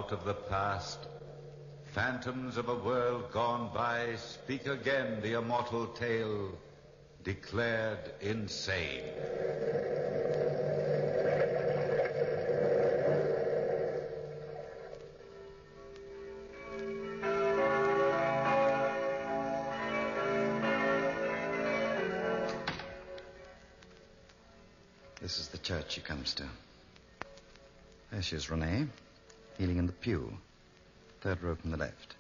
out of the past. Phantoms of a world gone by speak again the immortal tale, declared insane. This is the church she comes to. There she is, Renee, kneeling in the pew, third row from the left.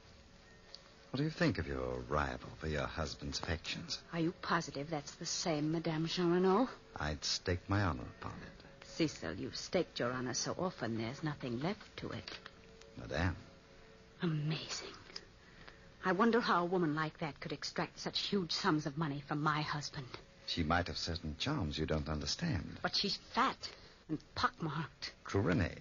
What do you think of your rival for your husband's affections? Are you positive that's the same Madame Jean Renaud? I'd stake my honor upon it. Cecil, you've staked your honor so often there's nothing left to it. Madame. Amazing. I wonder how a woman like that could extract such huge sums of money from my husband. She might have certain charms you don't understand. But she's fat and pockmarked. True, Renee.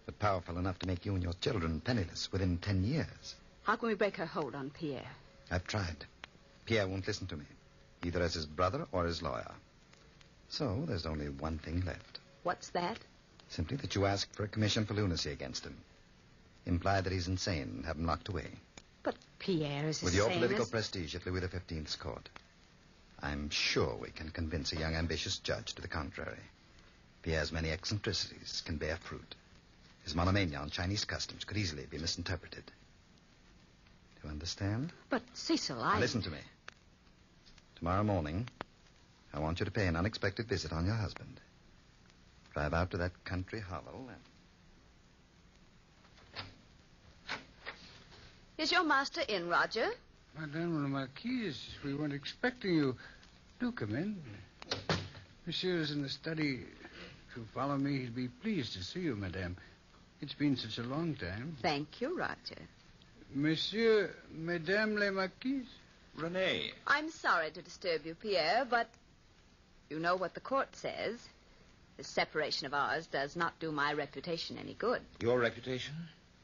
But powerful enough to make you and your children penniless within 10 years. How can we break her hold on Pierre? I've tried. Pierre won't listen to me, either as his brother or his lawyer. So there's only one thing left. What's that? Simply that you ask for a commission for lunacy against him. Imply that he's insane and have him locked away. But Pierre is With your political prestige at Louis XV's court, I'm sure we can convince a young, ambitious judge to the contrary. Pierre's many eccentricities can bear fruit. His monomania on Chinese customs could easily be misinterpreted. Do you understand? But, Cecil, Now listen to me. Tomorrow morning, I want you to pay an unexpected visit on your husband. Drive out to that country hovel and... Is your master in, Roger? Madame la Marquise, we weren't expecting you. Do come in. Monsieur is in the study. If you follow me, he'd be pleased to see you, madame. It's been such a long time. Thank you, Roger. Monsieur, Madame la Marquise? Renee. I'm sorry to disturb you, Pierre, but you know what the court says. This separation of ours does not do my reputation any good. Your reputation?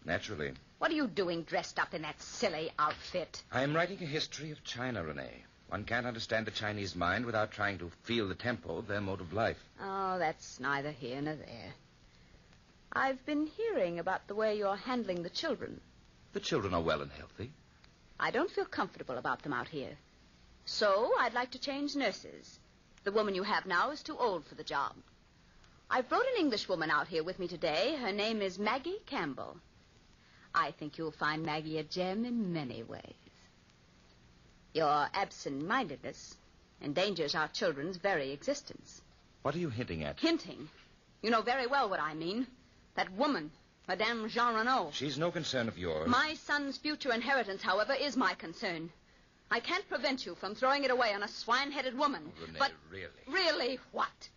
Naturally. What are you doing dressed up in that silly outfit? I am writing a history of China, Renee. One can't understand the Chinese mind without trying to feel the tempo of their mode of life. Oh, that's neither here nor there. I've been hearing about the way you're handling the children. The children are well and healthy. I don't feel comfortable about them out here. So I'd like to change nurses. The woman you have now is too old for the job. I've brought an Englishwoman out here with me today. Her name is Maggie Campbell. I think you'll find Maggie a gem in many ways. Your absent-mindedness endangers our children's very existence. What are you hinting at? Hinting? You know very well what I mean. That woman, Madame Jean Renaud. She's no concern of yours. My son's future inheritance, however, is my concern. I can't prevent you from throwing it away on a swine-headed woman. Oh, Renee, but really? Really what?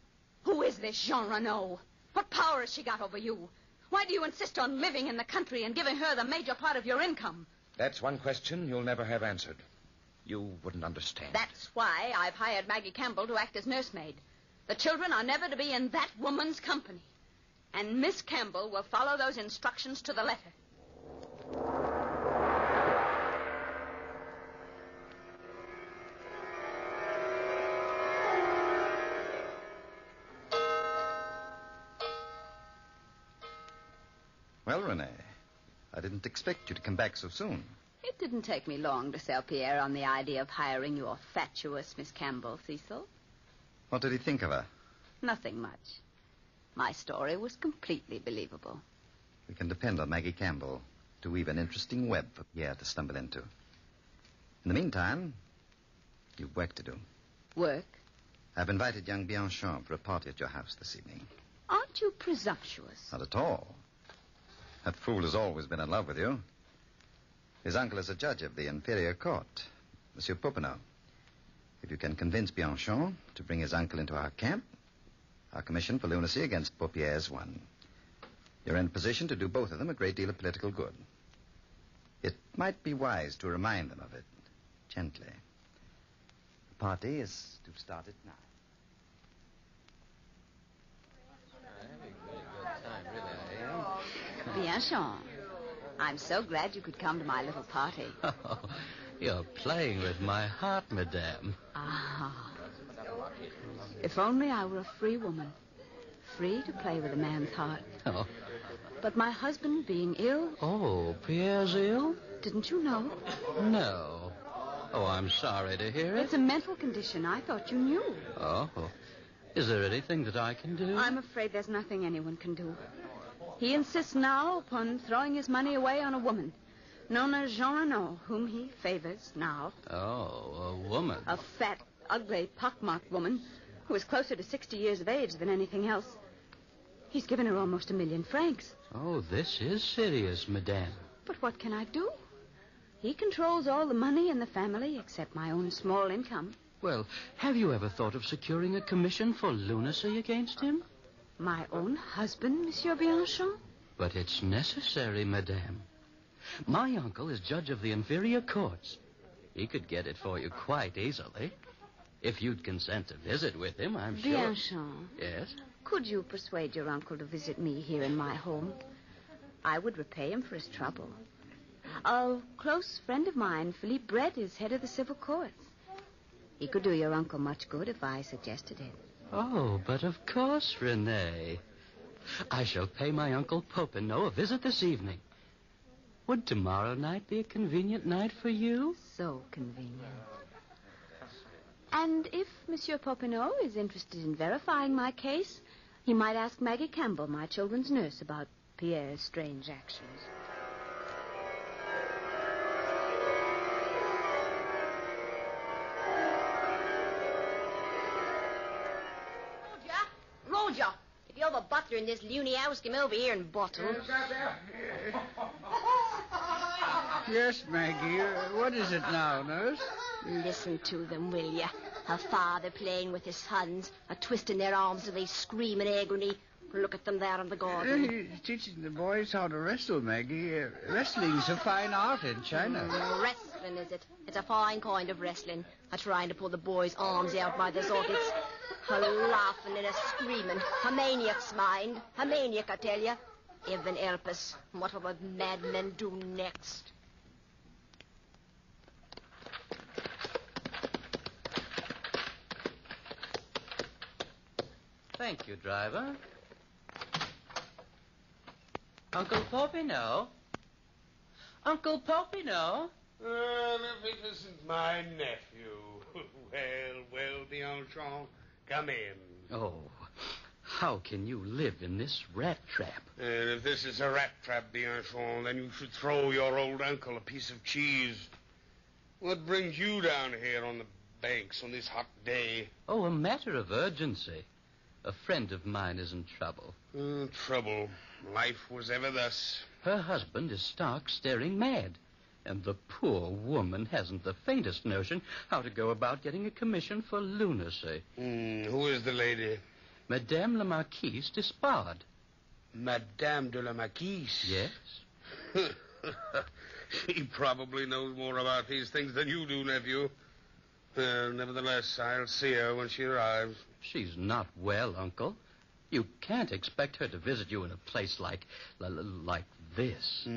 Who is this Jean Renaud? What power has she got over you? Why do you insist on living in the country and giving her the major part of your income? That's one question you'll never have answered. You wouldn't understand. That's why I've hired Maggie Campbell to act as nursemaid. The children are never to be in that woman's company. And Miss Campbell will follow those instructions to the letter. Well, Renee, I didn't expect you to come back so soon. It didn't take me long to sell Pierre on the idea of hiring your fatuous Miss Campbell, Cecil. What did he think of her? Nothing much. My story was completely believable. We can depend on Maggie Campbell to weave an interesting web for Pierre to stumble into. In the meantime, you've work to do. Work? I've invited young Bianchon for a party at your house this evening. Aren't you presumptuous? Not at all. That fool has always been in love with you. His uncle is a judge of the inferior court, Monsieur Popinot. If you can convince Bianchon to bring his uncle into our camp, our commission for lunacy against Paupière is won. You're in a position to do both of them a great deal of political good. It might be wise to remind them of it, gently. The party is to start at 9. Bianchon, I'm so glad you could come to my little party. Oh, you're playing with my heart, madame. Ah. If only I were a free woman. Free to play with a man's heart. Oh. But my husband being ill, Oh, Pierre's ill? didn't you know? No. Oh, I'm sorry to hear it. It's a mental condition. I thought you knew. Oh. Is there anything that I can do? I'm afraid there's nothing anyone can do. He insists now upon throwing his money away on a woman, known as Jean Renaud, whom he favors now. Oh, a woman. A fat, ugly, pockmarked woman who is closer to 60 years of age than anything else. He's given her almost 1 million francs. Oh, this is serious, madame. But what can I do? He controls all the money in the family except my own small income. Well, have you ever thought of securing a commission for lunacy against him? My own husband, Monsieur Bianchon? But it's necessary, madame. My uncle is judge of the inferior courts. He could get it for you quite easily. If you'd consent to visit with him, I'm sure... Bianchon, Yes? could you persuade your uncle to visit me here in my home? I would repay him for his trouble. A close friend of mine, Philippe Brett, is head of the civil courts. He could do your uncle much good if I suggested it. Oh, but of course, Renee. I shall pay my Uncle Popinot a visit this evening. Would tomorrow night be a convenient night for you? So convenient. And if Monsieur Popinot is interested in verifying my case, he might ask Maggie Campbell, my children's nurse, about Pierre's strange actions. Roger, if you're the butler in this loony house, come over here and bottle. Yes, Maggie. What is it now, nurse? Listen to them, will you? Her father playing with his sons, twisting their arms till they scream in agony. Look at them there in the garden. He's teaching the boys how to wrestle, Maggie. Wrestling's a fine art in China. Wrestling, is it? It's a fine kind of wrestling. Trying to pull the boys' arms out by the sockets. Her laughing and screaming. A maniac's mind. A maniac, I tell you. Heaven help us. What will the madmen do next? Thank you, driver. Uncle Popinot? Uncle Popinot? If it isn't my nephew. Well, Bianchon, come in. Oh, how can you live in this rat trap? And if this is a rat trap, Bianchon, then you should throw your old uncle a piece of cheese. What brings you down here on the banks on this hot day? Oh, a matter of urgency. A friend of mine is in trouble. Trouble. Life was ever thus. Her husband is stark, staring mad. And the poor woman hasn't the faintest notion how to go about getting a commission for lunacy. Who is the lady? Madame la Marquise d'Espard. Madame de la Marquise? Yes? She probably knows more about these things than you do, nephew. Nevertheless, I'll see her when she arrives. She's not well, Uncle. You can't expect her to visit you in a place like this.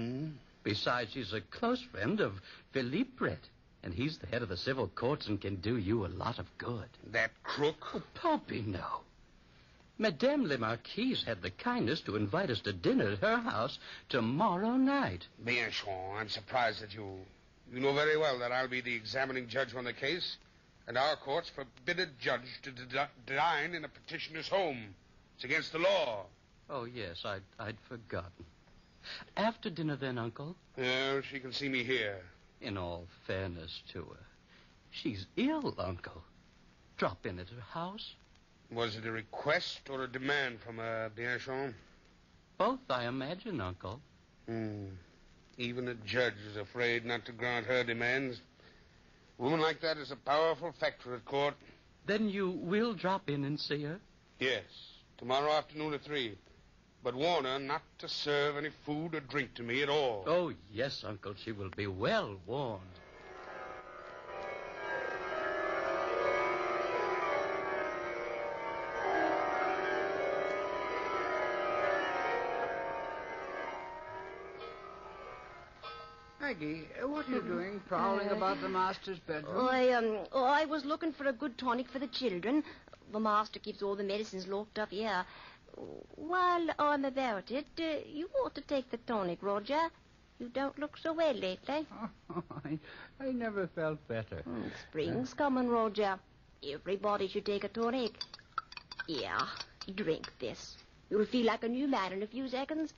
Besides, she's a close friend of Philippe Brett, and he's the head of the civil courts and can do you a lot of good. That crook? Oh, Popinot. Madame la Marquise had the kindness to invite us to dinner at her house tomorrow night. Bianchon, I'm surprised at you. You know very well that I'll be the examining judge on the case, and our courts forbid a judge to dine in a petitioner's home. It's against the law. Oh, yes, I'd forgotten. After dinner, then, Uncle? Well, she can see me here. In all fairness to her, she's ill, Uncle. Drop in at her house. Was it a request or a demand from Bianchon? Both, I imagine, Uncle. Even a judge is afraid not to grant her demands. A woman like that is a powerful factor at court. Then you will drop in and see her? Yes, tomorrow afternoon at 3. But warn her not to serve any food or drink to me at all. Oh, yes, Uncle. She will be well warned. Maggie, what are you doing prowling about the master's bedroom? I was looking for a good tonic for the children. The master keeps all the medicines locked up here. While I'm about it, you ought to take the tonic, Roger. You don't look so well lately. Oh, I never felt better. Spring's coming, Roger. Everybody should take a tonic. Yeah, drink this. You'll feel like a new man in a few seconds.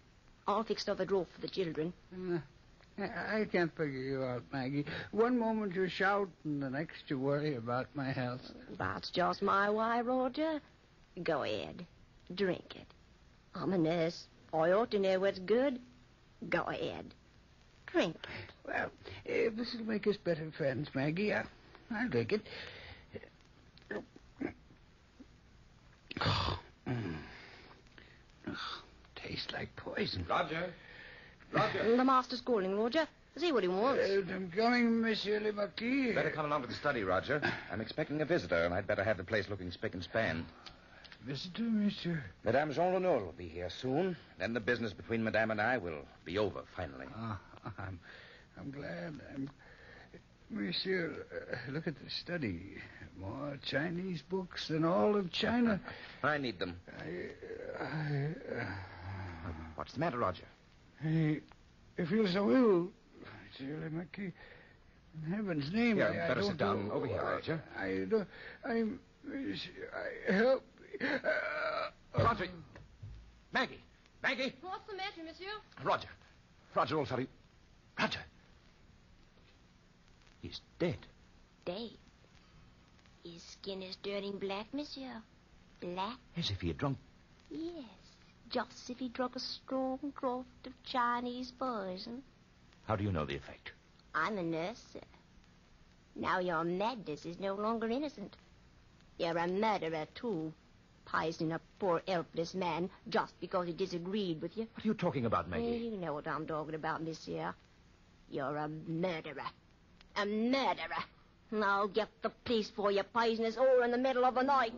I'll fix up a drawer for the children. I can't figure you out, Maggie. One moment you shout, and the next you worry about my health. That's just my way, Roger. Go ahead. Drink it. I'm a nurse. I ought to know what's good. Go ahead. Drink it. Well, if this will make us better friends, Maggie, I'll drink it. Tastes like poison. Roger. The master's calling, Roger. See what he wants. I'm coming, Monsieur Le Marquis. Better come along to the study, Roger. I'm expecting a visitor, and I'd better have the place looking spick and span. Visitor, monsieur? Madame Jean Renaud will be here soon. Then the business between Madame and I will be over, finally. I'm glad. Monsieur, look at the study. More Chinese books than all of China. I need them. What's the matter, Roger? I feel so ill, Monsieur Le Marquis. In heaven's name, Here, I better don't sit down know. over here, Roger. Roger! Maggie! What's the matter, monsieur? Roger, old fellow. Roger! He's dead. Dead. His skin is turning black, monsieur. Black? As if he had drunk. Yes. Just as if he drunk a strong draught of Chinese poison. How do you know the effect? I'm a nurse, sir. Now your madness is no longer innocent. You're a murderer, too. Poisoning a poor, helpless man just because he disagreed with you. What are you talking about, Maggie? You know what I'm talking about, monsieur. You're a murderer. A murderer. And I'll get the police for you, poisonous ore in the middle of the night.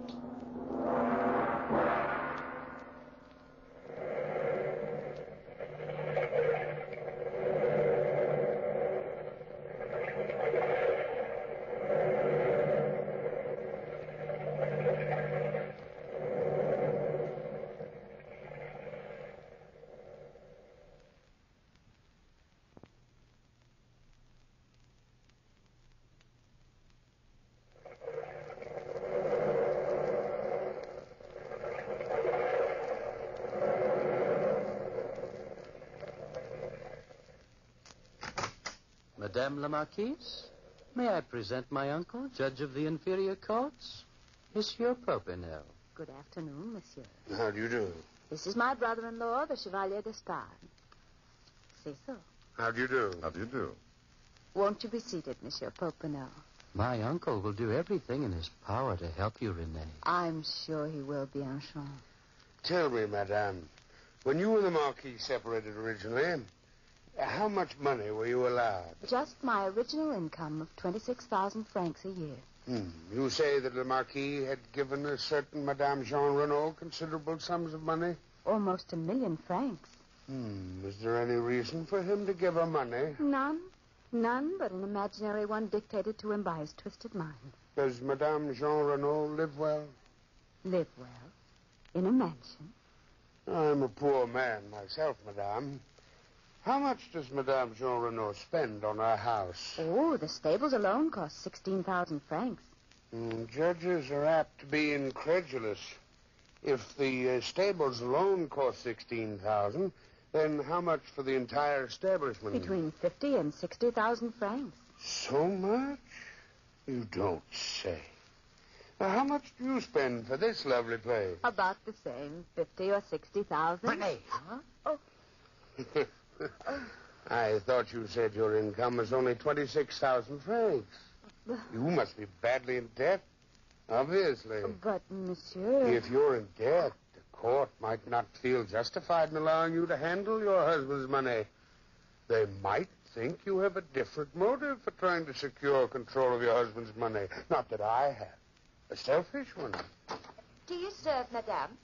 Madame la Marquise, may I present my uncle, Judge of the Inferior Courts, Monsieur Popinot. Good afternoon, monsieur. How do you do? This is my brother-in-law, the Chevalier d'Espargne. Say so. How do you do? How do you do? Won't you be seated, Monsieur Popinot? My uncle will do everything in his power to help you, Renee. I'm sure he will, Bianchon. Tell me, madame, when you and the Marquis separated originally, how much money were you allowed? Just my original income of 26,000 francs a year. You say that the Marquis had given a certain Madame Jean Renaud considerable sums of money? Almost 1 million francs. Is there any reason for him to give her money? None. None but an imaginary one dictated to him by his twisted mind. Does Madame Jean Renaud live well? Live well. In a mansion. I'm a poor man myself, madame. How much does Madame Jean Renaud spend on her house? Oh, the stables alone cost 16,000 francs. Judges are apt to be incredulous. If the stables alone cost 16,000, then how much for the entire establishment? Between 50 and 60,000 francs. So much? You don't say. Now, how much do you spend for this lovely place? About the same, 50 or 60,000. Renee! Huh? Oh, I thought you said your income was only 26,000 francs. You must be badly in debt. Obviously. but, monsieur... If you're in debt, the court might not feel justified in allowing you to handle your husband's money. They might think you have a different motive for trying to secure control of your husband's money. Not that I have. A selfish one. Do you serve, madame?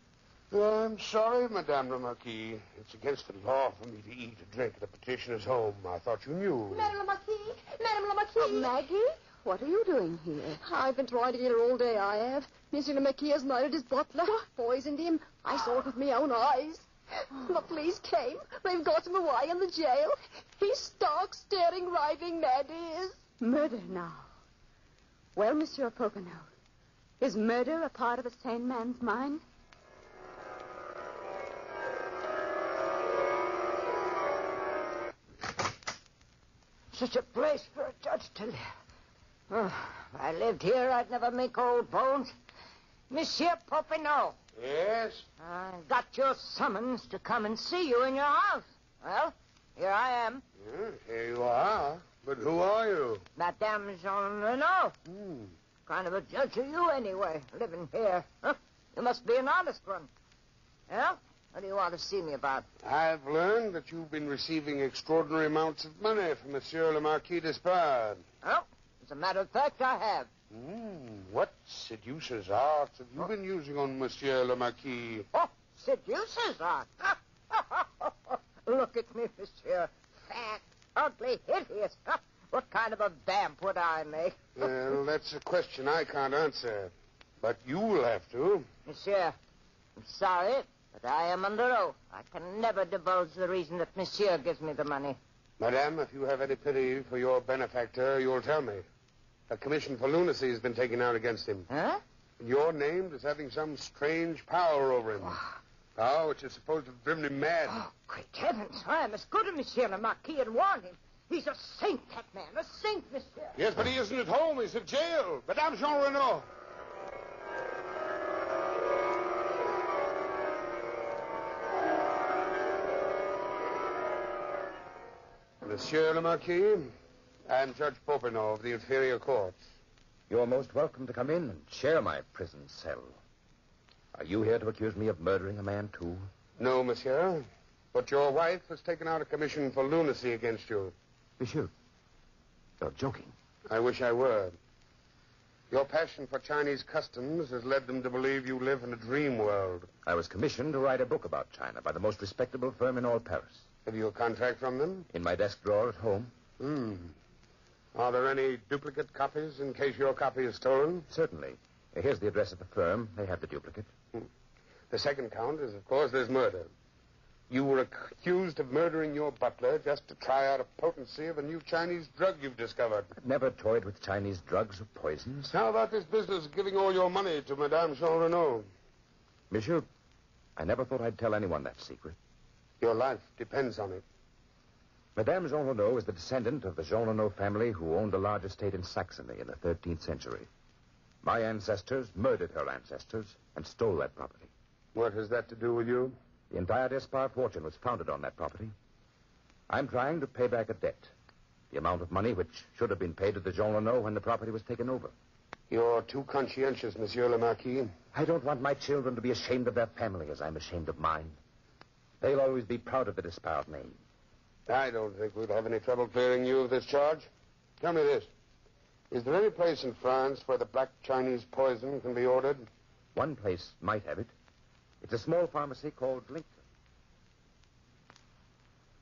Well, I'm sorry, Madame la Marquise. It's against the law for me to eat or drink at a petitioner's home. I thought you knew. Madame la Marquise! Madame la Marquise! Maggie, what are you doing here? I've been trying to get her all day, I have. Monsieur le Marquis has murdered his butler. Poisoned him. I saw it with my own eyes. The police came. They've got him away in the jail. He's stark, staring, raving mad, he is. Murder now. Well, Monsieur Popinot, is murder a part of a sane man's mind? Such a place for a judge to live. Oh, if I lived here, I'd never make old bones. Monsieur Popinot. Yes? I got your summons to come and see you in your house. Well, here I am. Here you are. But who are you? Madame Jean Renaud. Kind of a judge are you, anyway, living here? Huh? You must be an honest one. Well, what do you want to see me about? I've learned that you've been receiving extraordinary amounts of money from Monsieur le Marquis d'Espard. Well, as a matter of fact, I have. What seducer's arts have you been using on Monsieur le Marquis? Oh, seducer's art. Look at me, monsieur. Fat, ugly, hideous. What kind of a vamp would I make? Well, that's a question I can't answer. But you will have to. Monsieur, I'm sorry, but I am under oath. I can never divulge the reason that monsieur gives me the money. Madame, if you have any pity for your benefactor, you'll tell me. A commission for lunacy has been taken out against him. Huh? You're named as having some strange power over him. Power which is supposed to have driven him mad. Oh, great heavens. I am as good as Monsieur le Marquis and warned him. He's a saint, that man. A saint, monsieur. Yes, but he isn't at home. He's at jail. Madame Jean Renaud. Monsieur le Marquis, I'm Judge Popinot of the inferior courts. You're most welcome to come in and share my prison cell. Are you here to accuse me of murdering a man, too? No, monsieur. But your wife has taken out a commission for lunacy against you. Monsieur, you're joking. I wish I were. Your passion for Chinese customs has led them to believe you live in a dream world. I was commissioned to write a book about China by the most respectable firm in all Paris. Have you a contract from them? In my desk drawer at home. Are there any duplicate copies in case your copy is stolen? Certainly. Here's the address of the firm. They have the duplicate. The second count is, of course, there's murder. You were accused of murdering your butler just to try out a potency of a new Chinese drug you've discovered. I've never toyed with Chinese drugs or poisons. How about this business of giving all your money to Madame Jean Renaud? Monsieur, I never thought I'd tell anyone that secret. Your life depends on it. Madame Jean Renaud is the descendant of the Jean Renaud family who owned a large estate in Saxony in the 13th century. My ancestors murdered her ancestors and stole that property. What has that to do with you? The entire Despard fortune was founded on that property. I'm trying to pay back a debt. The amount of money which should have been paid to the Jean Renaud when the property was taken over. You're too conscientious, Monsieur le Marquis. I don't want my children to be ashamed of their family as I'm ashamed of mine. They'll always be proud of the Despard name. I don't think we'll have any trouble clearing you of this charge. Tell me this. Is there any place in France where the black Chinese poison can be ordered? One place might have it. It's a small pharmacy called Lincoln.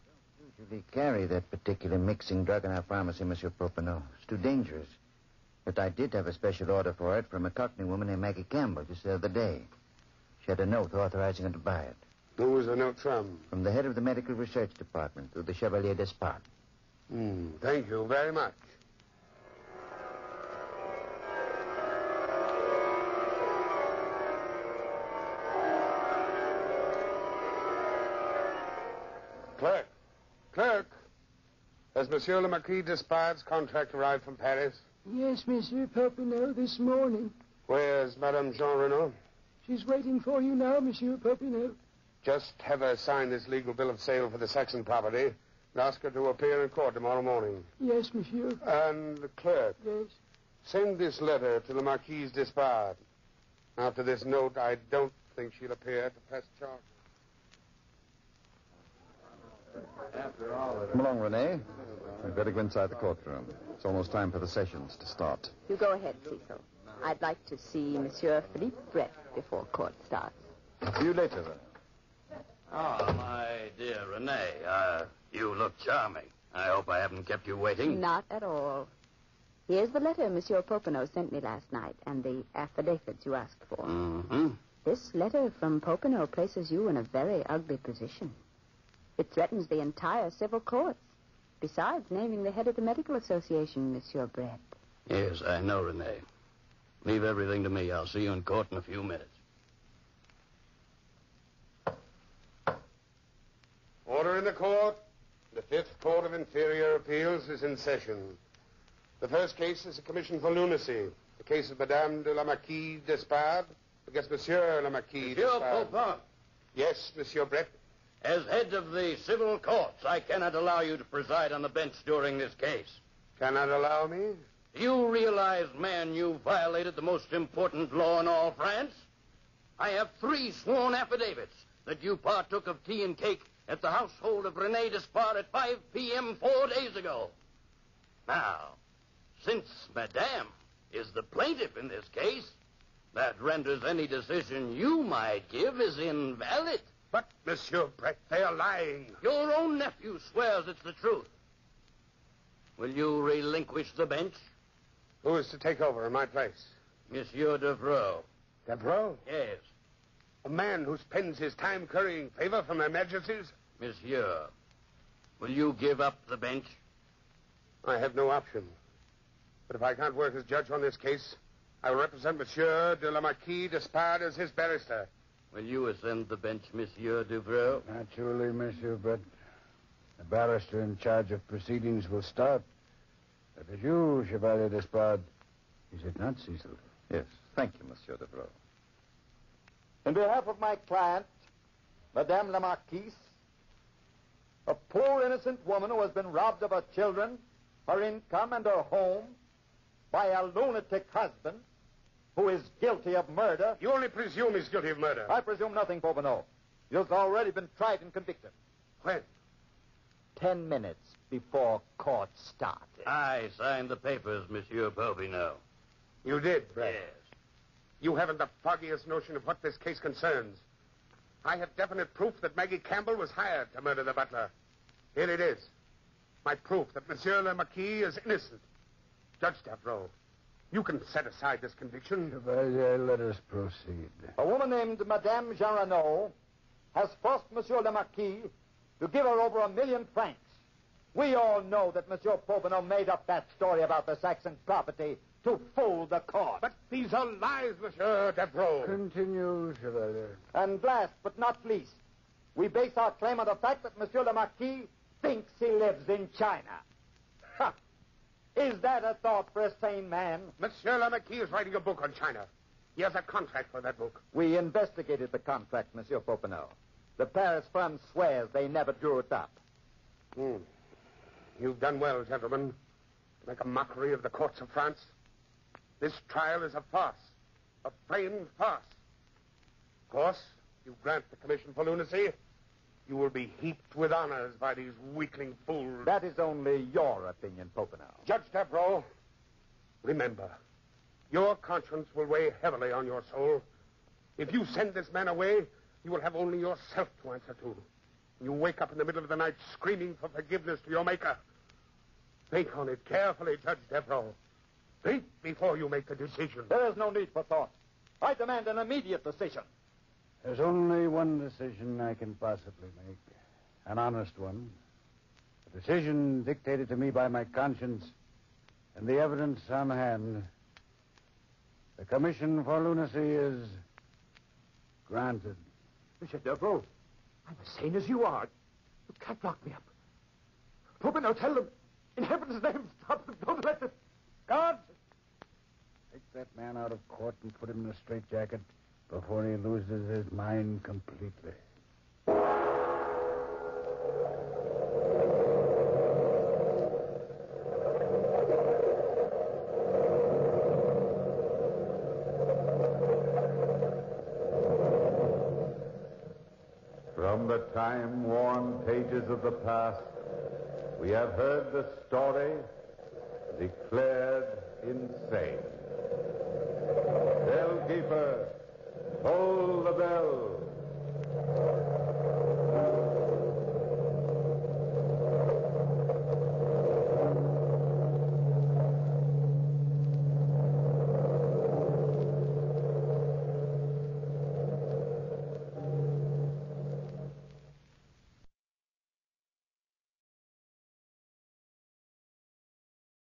Don't usually carry that particular mixing drug in our pharmacy, Monsieur Popinot. It's too dangerous. But I did have a special order for it from a Cockney woman named Maggie Campbell just the other day. She had a note authorizing her to buy it. Who was the note from? From the head of the medical research department, through the Chevalier Despard. Thank you very much. Clerk. Has Monsieur le Marquis d'Espard's contract arrived from Paris? Yes, Monsieur Popinot, this morning. Where's Madame Jean Renaud? She's waiting for you now, Monsieur Popinot. Just have her sign this legal bill of sale for the Saxon property and ask her to appear in court tomorrow morning. Yes, Monsieur. And the clerk. Yes. Send this letter to the Marquise d'Espard. After this note, I don't think she'll appear to press charges. Come along, Renee. We'd better go inside the courtroom. It's almost time for the sessions to start. You go ahead, Cecil. I'd like to see Monsieur Philippe Brett before court starts. See you later, then. Oh, my dear Renee, you look charming. I hope I haven't kept you waiting. Not at all. Here's the letter Monsieur Popinot sent me last night and the affidavits you asked for. Mm-hmm. This letter from Popinot places you in a very ugly position. It threatens the entire civil courts, besides naming the head of the medical association, Monsieur Brett. Yes, I know, Renee. Leave everything to me. I'll see you in court in a few minutes. Order in the court. The Fifth Court of Inferior Appeals is in session. The first case is a commission for lunacy. The case of Madame de la Marquise d'Espard against Monsieur le Marquis Monsieur d'Espard. Popin, Yes, Monsieur Brett. as head of the civil courts, I cannot allow you to preside on the bench during this case. Cannot allow me? Do you realize, man, you violated the most important law in all France? I have 3 sworn affidavits that you partook of tea and cake at the household of Rene Despard at 5 p.m. 4 days ago. Now, since Madame is the plaintiff in this case, that renders any decision you might give as invalid. But, Monsieur Brett, they are lying. Your own nephew swears it's the truth. Will you relinquish the bench? Who is to take over in my place? Monsieur Devereux. Devereux? Yes. A man who spends his time currying favor from Her Majesty's? Monsieur, will you give up the bench? I have no option. But if I can't work as judge on this case, I will represent Monsieur de la Marquise d'Espard as his barrister. Will you ascend the bench, Monsieur Devereux? Naturally, Monsieur Brett. The barrister in charge of proceedings will start. That is you, Chevalier Despard. Is it not, Cecil? Yes. Thank you, Monsieur Devereux. In behalf of my client, Madame la Marquise, a poor innocent woman who has been robbed of her children, her income, and her home by a lunatic husband who is guilty of murder. You only presume he's guilty of murder. I presume nothing, Popinot. He has already been tried and convicted. When? 10 minutes before court started. I signed the papers, Monsieur Popinot. You did, Brett? Yes. You haven't the foggiest notion of what this case concerns. I have definite proof that Maggie Campbell was hired to murder the butler. Here it is. My proof that Monsieur le Marquis is innocent. Judge Devereux, you can set aside this conviction. Chevalier, let us proceed. A woman named Madame Jean has forced Monsieur le Marquis to give her over 1 million francs. We all know that Monsieur Popinot made up that story about the Saxon property to fool the court. But these are lies, Monsieur Devereux. Continue, Chevalier. And last but not least, we base our claim on the fact that Monsieur le Marquis thinks he lives in China. Ha! Is that a thought for a sane man? Monsieur le Marquis is writing a book on China. He has a contract for that book. We investigated the contract, Monsieur Popinot. The Paris firm swears they never drew it up. You've done well, gentlemen, to make a mockery of the courts of France. This trial is a farce, a framed farce. Of course, you grant the commission for lunacy, you will be heaped with honors by these weakling fools. That is only your opinion, Popinot. Judge Devereux, remember, your conscience will weigh heavily on your soul. If you send this man away, you will have only yourself to answer to. You wake up in the middle of the night screaming for forgiveness to your Maker. Think on it carefully, Judge Devereux. Think before you make the decision. There is no need for thought. I demand an immediate decision. There's only one decision I can possibly make. An honest one. A decision dictated to me by my conscience and the evidence on hand. The commission for lunacy is granted. Monsieur Devereux, I'm as sane as you are. You can't lock me up. Popinot, tell them. In heaven's name, stop them. Don't let them. Guards! Take that man out of court and put him in a straitjacket before he loses his mind completely. From the time-worn pages of the past, we have heard the story declared insane. Bellkeeper,